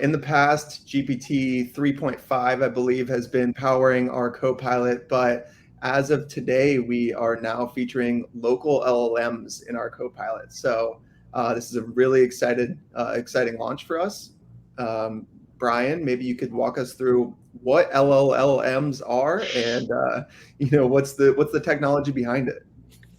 In the past, GPT 3.5, I believe, has been powering our Copilot, but as of today, we are now featuring local LLMs in our Copilot. So this is a really exciting launch for us. Brian, maybe you could walk us through what LLLMs are and what's the technology behind it.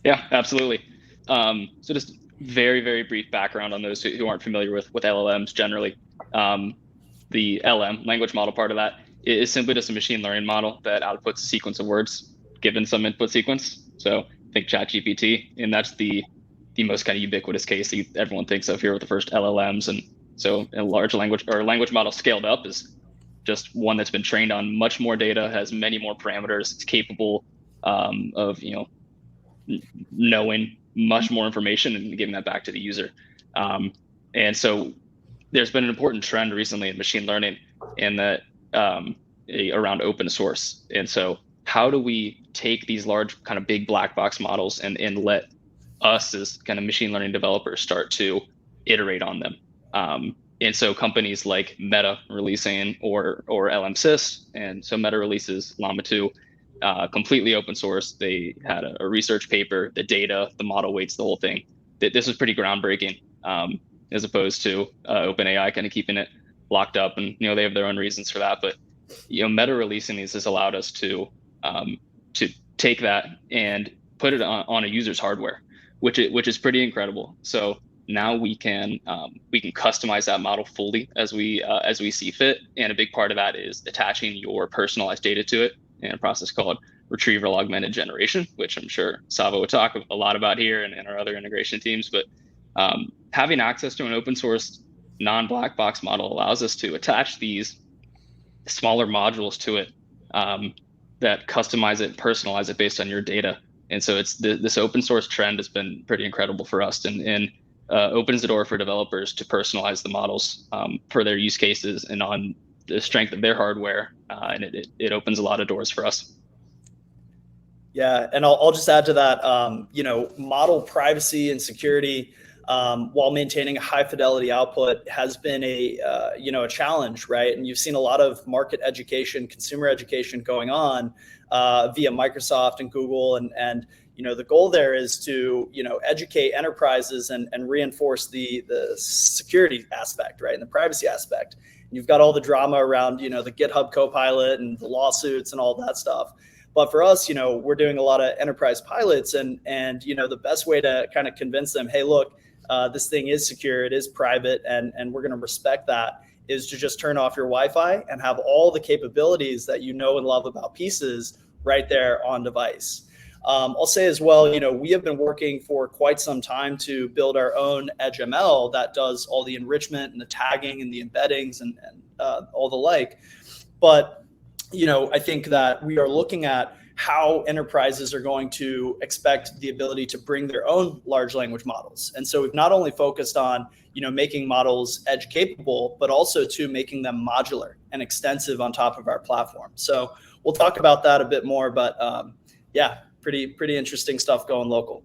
Yeah, absolutely. So just very, very brief background on those who aren't familiar with LLMs generally. The LM, language model part of that, is simply just a machine learning model that outputs a sequence of words given some input sequence. So think ChatGPT, and that's the most kind of ubiquitous case that everyone thinks of here with the first LLMs. And so a large language or language model scaled up is just one that's been trained on much more data, has many more parameters, it's capable of knowing much more information and giving that back to the user. And so there's been an important trend recently in machine learning in that around open source. And so how do we take these large kind of big black box models and let us as kind of machine learning developers start to iterate on them? And so companies like Meta releasing or LMSys, and so Meta releases Llama 2, completely open source. They had a research paper, the data, the model weights, the whole thing. This was pretty groundbreaking, as opposed to OpenAI kind of keeping it locked up, and they have their own reasons for that. But Meta releasing these has allowed us to take that and put it on a user's hardware, which is pretty incredible. So now we can customize that model fully as we see fit, and a big part of that is attaching your personalized data to it in a process called retrieval augmented generation, which I'm sure Sava would talk a lot about here and our other integration teams. But having access to an open source non-black box model allows us to attach these smaller modules to it that customize it, personalize it based on your data. And so it's this open source trend has been pretty incredible for us, and opens the door for developers to personalize the models for their use cases and on the strength of their hardware, and it opens a lot of doors for us. Yeah, and I'll just add to that, model privacy and security while maintaining a high fidelity output has been a challenge, right? And you've seen a lot of market education, consumer education going on via Microsoft and Google, and the goal there is to educate enterprises and reinforce the security aspect, right, and the privacy aspect. You've got all the drama around the GitHub Copilot and the lawsuits and all that stuff. But for us, we're doing a lot of enterprise pilots, and the best way to kind of convince them, hey, look, this thing is secure, it is private, and we're going to respect that, is to just turn off your Wi-Fi and have all the capabilities that you know and love about Pieces right there on device. I'll say as well, we have been working for quite some time to build our own Edge ML that does all the enrichment and the tagging and the embeddings and all the like. But, I think that we are looking at how enterprises are going to expect the ability to bring their own large language models. And so we've not only focused on, making models edge capable, but also to making them modular and extensive on top of our platform. So we'll talk about that a bit more, but yeah, pretty interesting stuff going local.